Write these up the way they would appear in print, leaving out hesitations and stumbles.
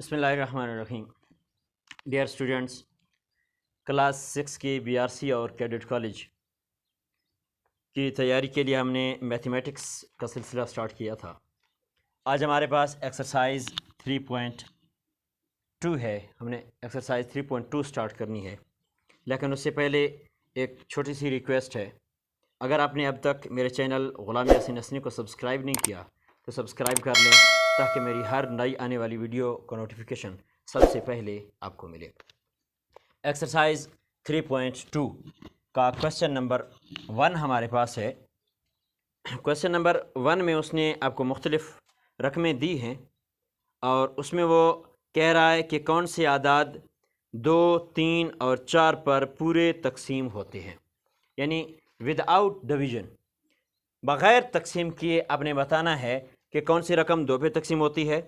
बिस्मिल्लाहिर्रहमानिर्रहीम। Dear students, class 6 की BRC और कैडेट कॉलेज की तैयारी के लिए हमने मैथमेटिक्स का सिलसिला स्टार्ट किया था। आज हमारे पास एक्सरसाइज 3.2 है। हमने एक्सरसाइज 3.2 स्टार्ट करनी है, लेकिन उससे पहले एक छोटी सी रिक्वेस्ट है। अगर आपने अब तक मेरे चैनल ग़ुलाम यासीन हसनी को सब्सक्राइब नहीं किया तो सब्सक्राइब कर लें, ताकि मेरी हर नई आने वाली वीडियो का नोटिफिकेशन सबसे पहले आपको मिले। एक्सरसाइज 3.2 का क्वेश्चन नंबर 1 हमारे पास है। क्वेश्चन नंबर 1 में उसने आपको मुख्तलिफ़ रकमें दी हैं और उसमें वो कह रहा है कि कौन से आदाद 2, 3 और 4 पर पूरे तकसीम होते हैं, यानी विदाउट डिवीज़न, बग़ैर तकसीम किए आपने बताना है कि कौन सी रकम 2 पे तकसीम होती है,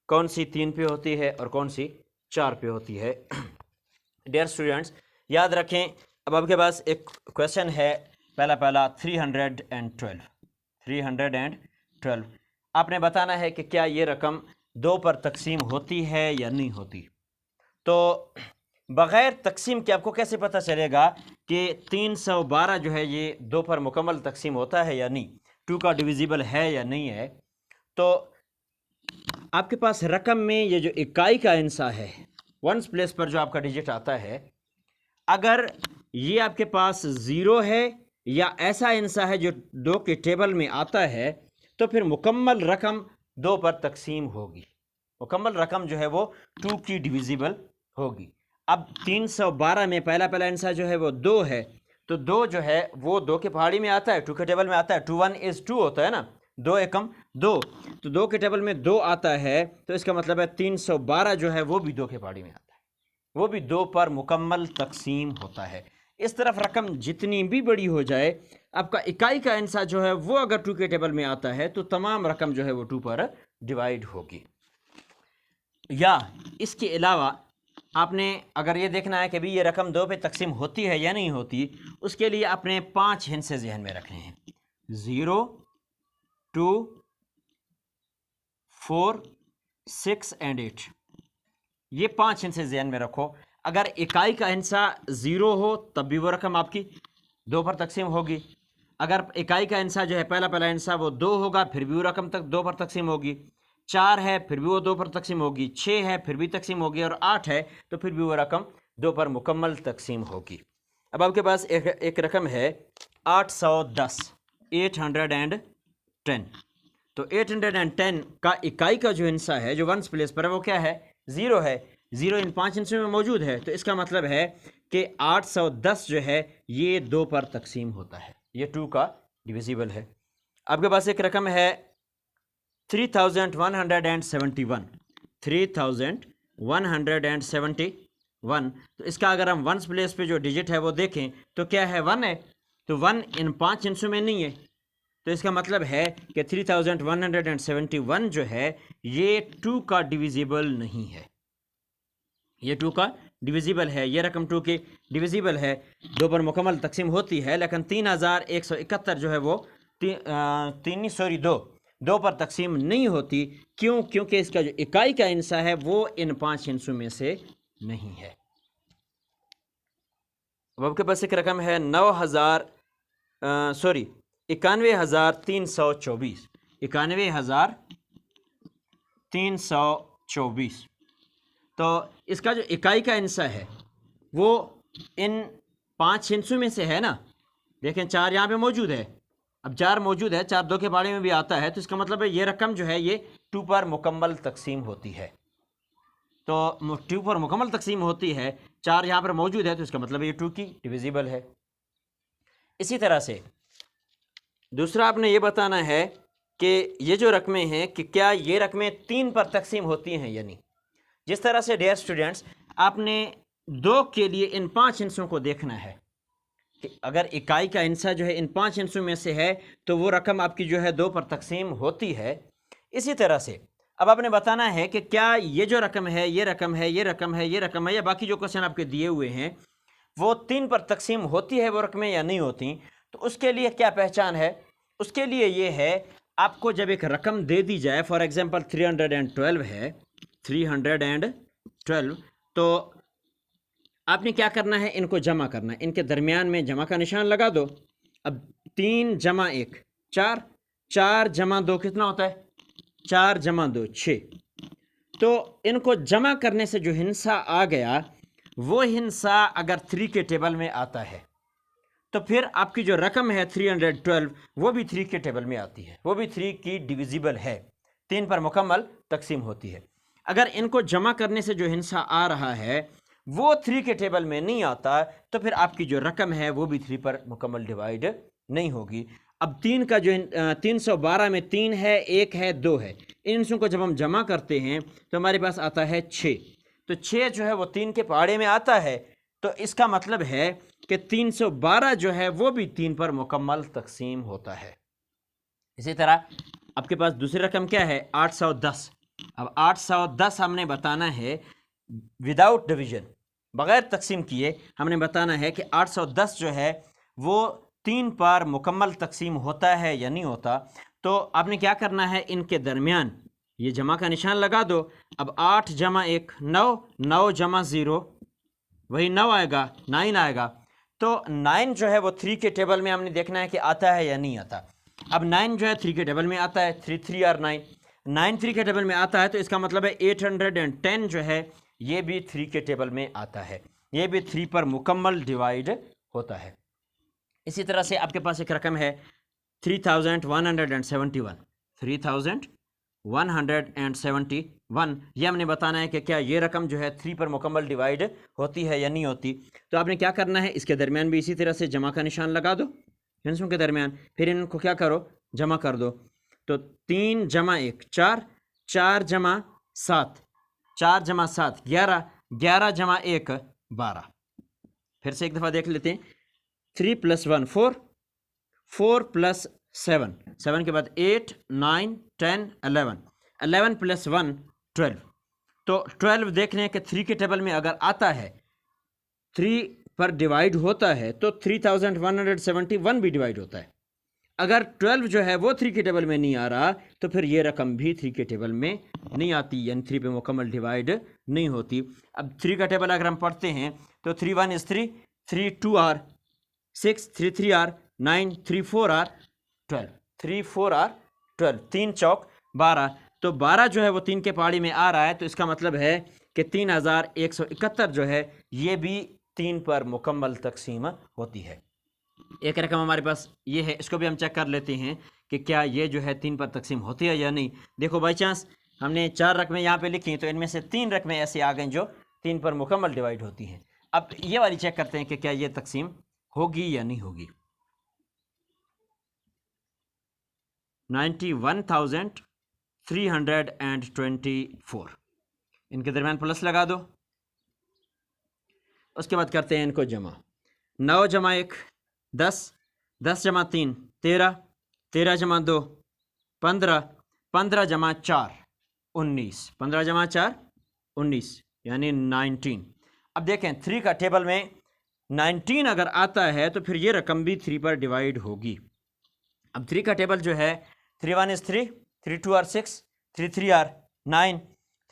कौन सी 3 पे होती है और कौन सी 4 पे होती है। डियर स्टूडेंट्स, याद रखें, अब आपके पास एक क्वेश्चन है, पहला 312। आपने बताना है कि क्या ये रकम 2 पर तकसीम होती है या नहीं होती। तो बग़ैर तकसीम के आपको कैसे पता चलेगा कि 312 जो है ये 2 पर मुकम्मल तकसीम होता है या नहीं, 2 का डिविजिबल है या नहीं है। तो आपके पास रकम में ये जो इकाई का हिस्सा है, वंस प्लेस पर जो आपका डिजिट आता है, अगर ये आपके पास 0 है या ऐसा हिस्सा है जो 2 के टेबल में आता है, तो फिर मुकम्मल रकम 2 पर तकसीम होगी। मुकम्मल रकम जो है वो 2 की डिविजिबल होगी। अब 312 में पहला हिस्सा जो है वो 2 है, तो 2 जो है वो 2 के पहाड़ी में आता है, 2 के टेबल में आता है। 2 1 इज़ 2 होता है ना, 2 एकम 2, तो 2 के टेबल में 2 आता है, तो इसका मतलब है 312 जो है वो भी 2 के पहाड़ी में आता है, वो भी 2 पर मुकम्मल तकसीम होता है। इस तरफ रकम जितनी भी बड़ी हो जाए, आपका इकाई का हिस्सा जो है वो अगर 2 के टेबल में आता है तो तमाम रकम जो है वो 2 पर डिवाइड होगी। या इसके अलावा आपने अगर ये देखना है कि भी ये रकम 2 पे तकसीम होती है या नहीं होती, उसके लिए आपने 5 हिस्से जहन में रखने हैं, 0, 2, 4, 6 एंड 8। ये 5 हिस्से जहन में रखो। अगर इकाई का हिस्सा 0 हो तब भी वो रकम आपकी 2 पर तकसीम होगी। अगर इकाई का हिस्सा जो है पहला हिस्सा वो 2 होगा, फिर भी वो रकम तक 2 पर तकसीम होगी। 4 है फिर भी वो 2 पर तकसीम होगी। 6 है फिर भी तकसीम होगी, और 8 है तो फिर भी वो रकम 2 पर मुकम्मल तकसीम होगी। अब आपके पास एक रकम है 810, 810। तो 810 का इकाई का जो हिस्सा है जो वंस प्लेस पर है वो क्या है, 0 है। 0 इन 5 हिस्सों में मौजूद है, तो इसका मतलब है कि 810 जो है ये 2 पर तकसीम होता है, ये 2 का डिविजिबल है। आपके पास एक रकम है 3171, 3171। तो इसका अगर हम वंस प्लेस पे जो डिजिट है वो देखें तो क्या है, 1 है। तो 1 इन 5 हिस्सों में नहीं है, तो इसका मतलब है कि 3171 जो है ये 2 का डिविजिबल नहीं है, ये 2 का डिविजिबल है। ये रकम 2 की डिविजिबल है, 2 पर मुकम्मल तकसीम होती है, लेकिन 3171 जो है वो 2 पर तकसीम नहीं होती। क्यों? क्योंकि इसका जो इकाई का हिस्सा है वो इन 5 हिस्सों में से नहीं है। अब आपके पास एक रकम है 91,324, 91,324। तो इसका जो इकाई का हिस्सा है वो इन 5 हिस्सों में से है ना। देखें 4 यहाँ पे मौजूद है, अब 4 मौजूद है, 4 2 के बारे में भी आता है, तो इसका मतलब है ये रकम जो है ये 2 पर मुकम्मल तकसीम होती है। तो 2 पर मुकम्मल तकसीम होती है, 4 यहाँ पर मौजूद है, तो इसका मतलब ये 2 की डिविजिबल है। इसी तरह से दूसरा आपने ये बताना है कि ये जो रकमें हैं कि क्या ये रकमें 3 पर तकसीम होती हैं या नहीं। जिस तरह से डियर स्टूडेंट्स आपने 2 के लिए इन 5 हिस्सों को देखना है कि अगर इकाई का हिस्सा जो है इन 5 हिस्सों में से है तो वो रकम आपकी जो है 2 पर तकसीम होती है। इसी तरह से अब आपने बताना है कि क्या ये जो रकम है, ये रकम है, ये रकम है, ये रकम है, या बाकी जो क्वेश्चन आपके दिए हुए हैं वो 3 पर तकसीम होती है वो रकमें या नहीं होती। तो उसके लिए क्या पहचान है, उसके लिए ये है, आपको जब एक रकम दे दी जाए, फॉर एग्जांपल 312 है, 312। तो आपने क्या करना है, इनको जमा करना है, इनके दरमियान में जमा का निशान लगा दो। अब 3 जमा 1 4, 4 जमा 2 कितना होता है, 4 जमा 2 6। तो इनको जमा करने से जो हिंसा आ गया वो हिंसा अगर 3 के टेबल में आता है तो फिर आपकी जो रकम है 312 वो भी 3 के टेबल में आती है, वो भी 3 की डिविजिबल है, 3 पर मुकम्मल तकसीम होती है। अगर इनको जमा करने से जो हिंसा आ रहा है वो 3 के टेबल में नहीं आता तो फिर आपकी जो रकम है वो भी 3 पर मुकम्मल डिवाइड नहीं होगी। अब 3 का जो 312 में 3 है, 1 है, 2 है, इन को जब हम जमा करते हैं तो हमारे पास आता है 6। तो 6 जो है वो 3 के पहाड़े में आता है, तो इसका मतलब है कि 312 जो है वो भी 3 पर मुकम्मल तकसीम होता है। इसी तरह आपके पास दूसरी रकम क्या है, 810। अब 810 हमने बताना है विदाउट डिवीजन, बगैर तकसीम किए हमने बताना है कि 810 जो है वो 3 पर मुकम्मल तकसीम होता है या नहीं होता। तो आपने क्या करना है, इनके दरमियान ये जमा का निशान लगा दो। अब 8 जमा 1 9, 9 जमा 0 वही 9 आएगा, 9 आएगा। तो 9 जो है वो 3 के टेबल में हमने देखना है कि आता है या नहीं आता। अब 9 जो है 3 के टेबल में आता है, 3 3 और 9, 9 3 के टेबल में आता है, तो इसका मतलब है 810 जो है ये भी 3 के टेबल में आता है, ये भी 3 पर मुकम्मल डिवाइड होता है। इसी तरह से आपके पास एक रकम है 3171, 3171, ये हमने बताना है कि क्या ये रकम जो है 3 पर मुकम्मल डिवाइड होती है या नहीं होती। तो आपने क्या करना है, इसके दरमियान भी इसी तरह से जमा का निशान लगा दो हिंसों के दरमियान, फिर इनको क्या करो, जमा कर दो। तो 3 जमा 1 4, 4 जमा 7, 4 जमा 7 11, 11 जमा 1 12। फिर से एक दफ़ा देख लेते हैं, 3 + 1 4, 4 + 7, 7 के बाद 8 9 10 11, 11 + 1 12। तो 12 देख रहे हैं कि 3 के टेबल में अगर आता है, 3 पर डिवाइड होता है तो 3171 भी डिवाइड होता है। अगर 12 जो है वो 3 के टेबल में नहीं आ रहा तो फिर ये रकम भी 3 के टेबल में नहीं आती, यानी 3 पे मुकम्मल डिवाइड नहीं होती। अब 3 का टेबल अगर हम पढ़ते हैं तो 3 1 is 3, 3 2 are 6, 3 3 are 9, 3 4 are 12, 3 4 are 12, 3 चौक 12। तो 12 जो है वो 3 के पहाड़ी में आ रहा है, तो इसका मतलब है कि 3171 जो है ये भी 3 पर मुकम्मल तकसीम होती है। एक रकम हमारे पास ये है, इसको भी हम चेक कर लेते हैं कि क्या ये जो है 3 पर तकसीम होती है या नहीं। देखो बाई चांस हमने 4 रकमें यहाँ पे लिखी तो इनमें से 3 रकमें ऐसे आ गई जो 3 पर मुकम्मल डिवाइड होती हैं। अब ये वाली चेक करते हैं कि क्या ये तकसीम होगी या नहीं होगी। 91,324, इनके दरमियान प्लस लगा दो। उसके बाद करते हैं इनको जमा। 9 जमा 1 10, 10 जमा 3 13, 13 जमा 2 15, 15 जमा 4 19, 15 जमा 4 19 यानी 19। अब देखें 3 का टेबल में 19 अगर आता है तो फिर ये रकम भी 3 पर डिवाइड होगी। अब 3 का टेबल जो है 3 1 is 3, 3 2 are 6, 3 3 are 9,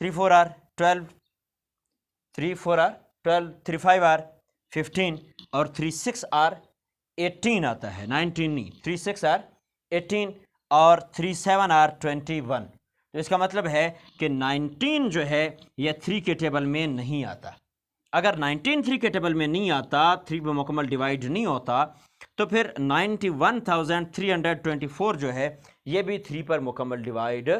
3 4 are 12, 3 4 are 12, 3 5 are 15 और 3 6 are 18 आता है, 19 नहीं, 3 6 are 18 और 3 7 are 21। तो इसका मतलब है कि 19 जो है यह 3 के टेबल में नहीं आता। अगर 19 3 के टेबल में नहीं आता, 3 पर मुकम्मल डिवाइड नहीं होता, तो फिर 91,324 जो है ये भी 3 पर मुकम्मल डिवाइड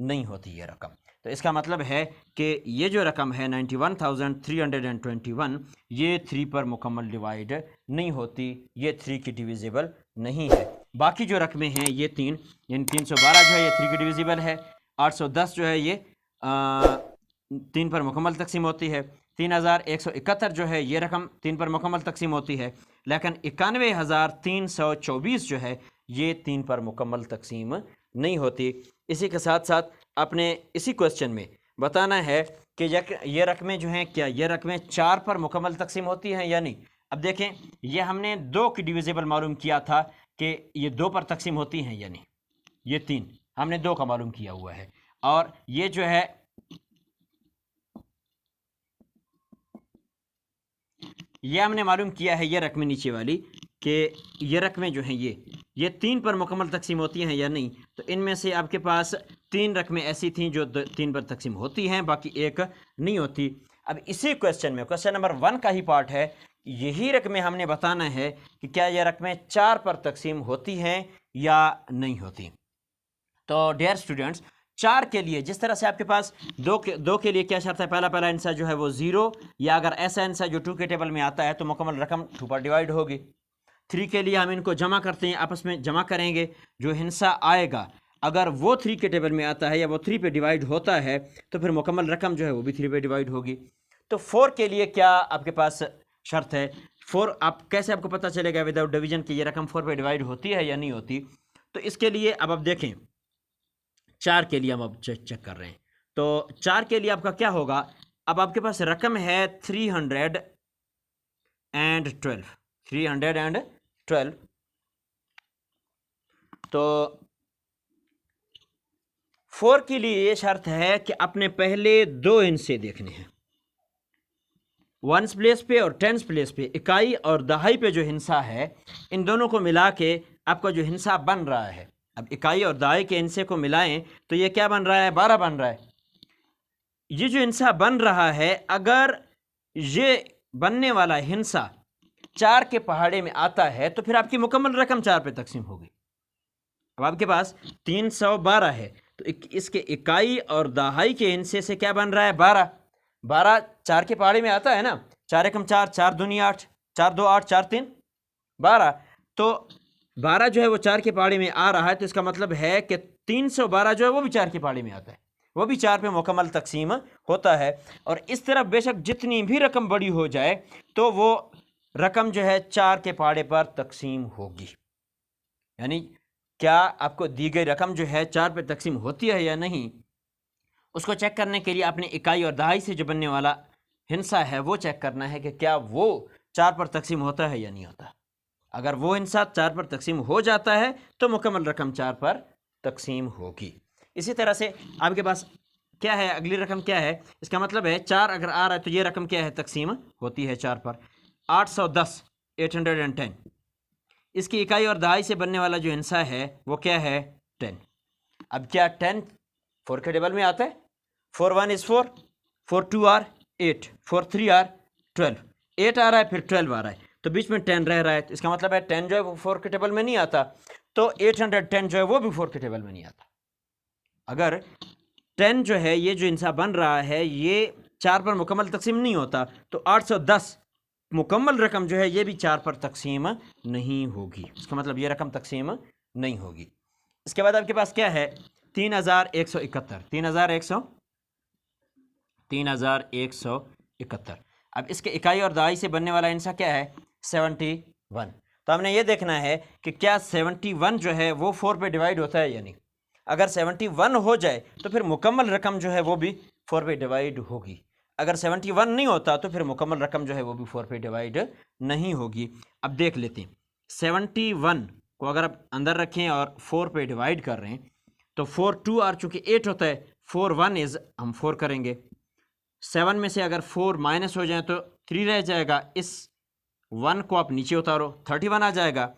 नहीं होती ये रकम। तो इसका मतलब है कि ये जो रकम है 91,321 ये 3 पर मुकम्मल डिवाइड नहीं होती, ये 3 की डिविजिबल नहीं है। बाकी जो रकमें हैं ये 3, यानी 312 जो है ये 3 की डिविजिबल है, 810 जो है ये 3 पर मुकम्मल तकसीम होती है, 3171 जो है ये रकम 3 पर मुकम्मल तकसीम होती है, लेकिन 91,324 जो है ये 3 पर मुकम्मल तकसीम नहीं होती। इसी के साथ साथ आपने इसी क्वेश्चन में बताना है कि ये रकमें जो हैं क्या ये रकमें 4 पर मुकम्मल तकसीम होती हैं या नहीं। अब देखें ये हमने 2 की डिविजिबल मालूम किया था कि ये 2 पर तकसीम होती हैं या नहीं, ये 3 हमने 2 का मालूम किया हुआ है, और ये जो है ये हमने मालूम किया है, ये रकमें नीचे वाली, कि ये रकमें जो हैं ये 3 पर मुकम्मल तकसीम होती हैं या नहीं। तो इनमें से आपके पास 3 रकमें ऐसी थी जो 3 पर तकसीम होती हैं, बाकी एक नहीं होती। अब इसी क्वेश्चन में क्वेश्चन नंबर 1 का ही पार्ट है, यही रकमें हमने बताना है कि क्या ये रकमें 4 पर तकसीम होती हैं या नहीं होती। तो डियर स्टूडेंट्स, 4 के लिए जिस तरह से आपके पास दो के लिए क्या शर्त है, पहला आंसर जो है वो 0, या अगर ऐसा आंसर जो 2 के टेबल में आता है तो मुकम्मल रकम 2 पर डिवाइड होगी। 3 के लिए हम इनको जमा करते हैं, आपस में जमा करेंगे, जो हिस्सा आएगा अगर वो 3 के टेबल में आता है या वो 3 पे डिवाइड होता है तो फिर मुकम्मल रकम जो है वो भी 3 पे डिवाइड होगी। तो 4 के लिए क्या आपके पास शर्त है, 4 आप कैसे आपको पता चलेगा विदाउट डिवीजन कि ये रकम 4 पे डिवाइड होती है या नहीं होती। तो इसके लिए अब आप देखें, 4 के लिए हम अब चेक कर रहे हैं। तो 4 के लिए आपका क्या होगा, अब आपके पास रकम है 312। तो 4 के लिए ये शर्त है कि अपने पहले 2 हिस्से देखने हैं, 1s प्लेस पे और 10s प्लेस पे, इकाई और दहाई पे जो हिस्सा है, इन दोनों को मिला के आपका जो हिस्सा बन रहा है, अब इकाई और दहाई के हिस्से को मिलाएं तो ये क्या बन रहा है, 12 बन रहा है। ये जो हिस्सा बन रहा है, अगर ये बनने वाला हिस्सा 4 के पहाड़े में आता है तो फिर आपकी मुकम्मल रकम 4 पे तकसीम होगी। अब आपके पास 312 है, तो इसके इकाई और दहाई के हिस्से से क्या बन रहा है, 12 4 के पहाड़े में आता है ना, 4 एकम 4, 4 दूनी 8, 4 2 8, 4 3 12। तो 12 जो है वो 4 के पहाड़े में आ रहा है, तो इसका मतलब है कि 312 जो है वो भी 4 के पहाड़े में आता है, वो भी 4 पे मुकम्मल तकसीम होता है। और इस तरफ बेशक जितनी भी रकम बड़ी हो जाए तो वो रकम जो है 4 के पहाड़े पर तकसीम होगी। यानी क्या आपको दी गई रकम जो है 4 पे तकसीम होती है या नहीं, उसको चेक करने के लिए आपने इकाई और दहाई से जो बनने वाला हिस्सा है वो चेक करना है कि क्या वो 4 पर तकसीम होता है या नहीं होता। अगर वो हिस्सा 4 पर तकसीम हो जाता है तो मुकम्मल रकम 4 पर तकसीम होगी। इसी तरह से आपके पास क्या है, अगली रकम क्या है, इसका मतलब है 4 अगर आ रहा है तो ये रकम क्या है, तकसीम होती है 4 पर। 810 810, इसकी इकाई और दहाई से बनने वाला जो हिस्सा है वो क्या है, 10। अब क्या 10 4 के टेबल में आता है, 4 1 इज 4, 4 2 आर 8, 4 3 आर 12, 8 आ रहा है फिर 12 आ रहा है, तो बीच में 10 रह रहा है, तो इसका मतलब है 10 जो है वो 4 के टेबल में नहीं आता, तो 810 जो है वो भी 4 के टेबल में नहीं आता। अगर 10 जो है ये जो हिस्सा बन रहा है ये 4 पर मुकम्मल तकसीम नहीं होता, तो 810 मुकम्मल रकम जो है ये भी 4 पर तकसीम नहीं होगी, इसका मतलब ये रकम तकसीम नहीं होगी। इसके बाद आपके पास क्या है, 3171, 3171। अब इसके इकाई और दहाई से बनने वाला हिस्सा क्या है, 71। तो हमने ये देखना है कि क्या 71 जो है वो 4 पे डिवाइड होता है या नहीं। अगर 71 हो जाए तो फिर मुकम्मल रकम जो है वो भी 4 पे डिवाइड होगी, अगर 71 नहीं होता तो फिर मुकम्मल रकम जो है वो भी 4 पे डिवाइड नहीं होगी। अब देख लेते हैं, 71 को अगर आप अंदर रखें और 4 पे डिवाइड कर रहे हैं तो 4 2 आर चूँकि 8 होता है, 4 1 इज़ हम 4 करेंगे, 7 में से अगर 4 माइनस हो जाए तो 3 रह जाएगा, इस 1 को आप नीचे उतारो 31 आ जाएगा।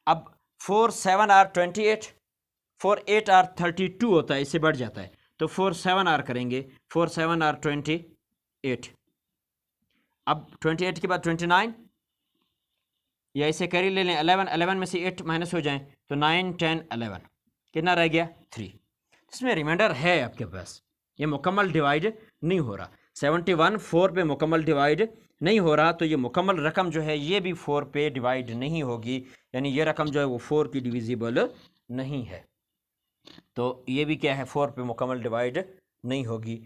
अब 4 7 आर 28, 4 8 आर 32 होता है, इससे बढ़ जाता है, तो 4 7 आर करेंगे, 4 7 आर 28। अब 28 के बाद 29, या इसे कैरी ले लें, 11 में से 8 माइनस हो जाएं तो 9 10 11, कितना रह गया, 3। इसमें रिमाइंडर है आपके पास, ये मुकम्मल डिवाइड नहीं हो रहा, 71 4 पे मुकम्मल डिवाइड नहीं हो रहा, तो ये मुकम्मल रकम जो है ये भी 4 पे डिवाइड नहीं होगी, यानी ये रकम जो है वो 4 की डिविजिबल नहीं है, तो ये भी क्या है, 4 पे मुकम्मल डिवाइड नहीं होगी।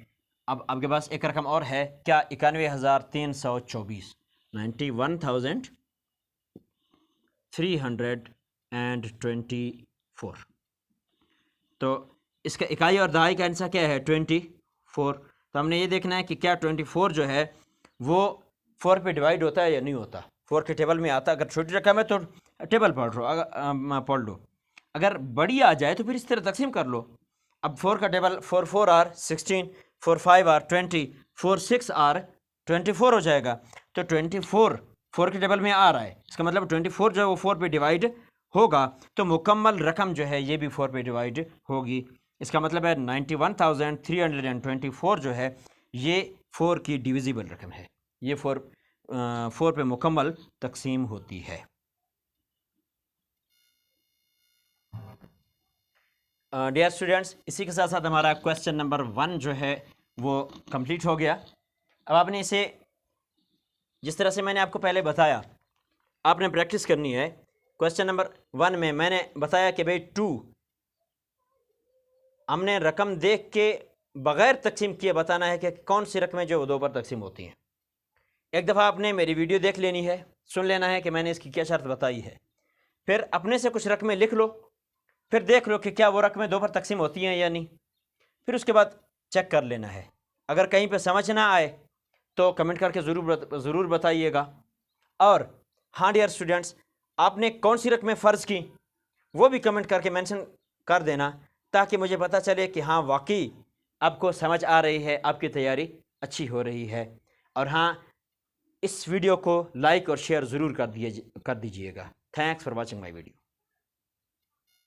अब आपके पास एक रकम और है, क्या, 91,324, 91,324। तो इसका इकाई और दहाई का आंसर क्या है, 24। तो हमने ये देखना है कि क्या 24 जो है वो 4 पे डिवाइड होता है या नहीं होता, 4 के टेबल में आता। अगर छोटी रकम है तो टेबल पढ़ लो, पढ़ लो, अगर बड़ी आ जाए तो फिर इस तरह तकसीम कर लो। अब 4 का टेबल, 4 4 आर 16, 4 5 आर 20, 4 6 आर 24 हो जाएगा, तो 24 4 के टेबल में आ रहा है, इसका मतलब 24 जो है वो 4 पे डिवाइड होगा, तो मुकम्मल रकम जो है ये भी 4 पे डिवाइड होगी। इसका मतलब है 91,324 जो है ये 4 की डिविजिबल रकम है, ये 4 पे मुकम्मल तकसीम होती है। डियर स्टूडेंट्स, इसी के साथ साथ हमारा क्वेश्चन नंबर 1 जो है वो कंप्लीट हो गया। अब आपने इसे जिस तरह से मैंने आपको पहले बताया आपने प्रैक्टिस करनी है। क्वेश्चन नंबर 1 में मैंने बताया कि भाई 2 हमने रकम देख के बग़ैर तकसीम किए बताना है कि कौन सी रकमें जो 2 पर तकसीम होती हैं। एक दफ़ा आपने मेरी वीडियो देख लेनी है, सुन लेना है कि मैंने इसकी क्या शर्त बताई है, फिर अपने से कुछ रकमें लिख लो, फिर देख लो कि क्या वो रकमें 2 पर तकसीम होती हैं या नहीं, फिर उसके बाद चेक कर लेना है। अगर कहीं पे समझ ना आए तो कमेंट करके ज़रूर बताइएगा। और हाँ डियर स्टूडेंट्स, आपने कौन सी रकमें फ़र्ज़ की वो भी कमेंट करके मेंशन कर देना, ताकि मुझे पता चले कि हाँ वाकई आपको समझ आ रही है, आपकी तैयारी अच्छी हो रही है। और हाँ, इस वीडियो को लाइक और शेयर ज़रूर कर दीजिएगा। Thanks for watching my video.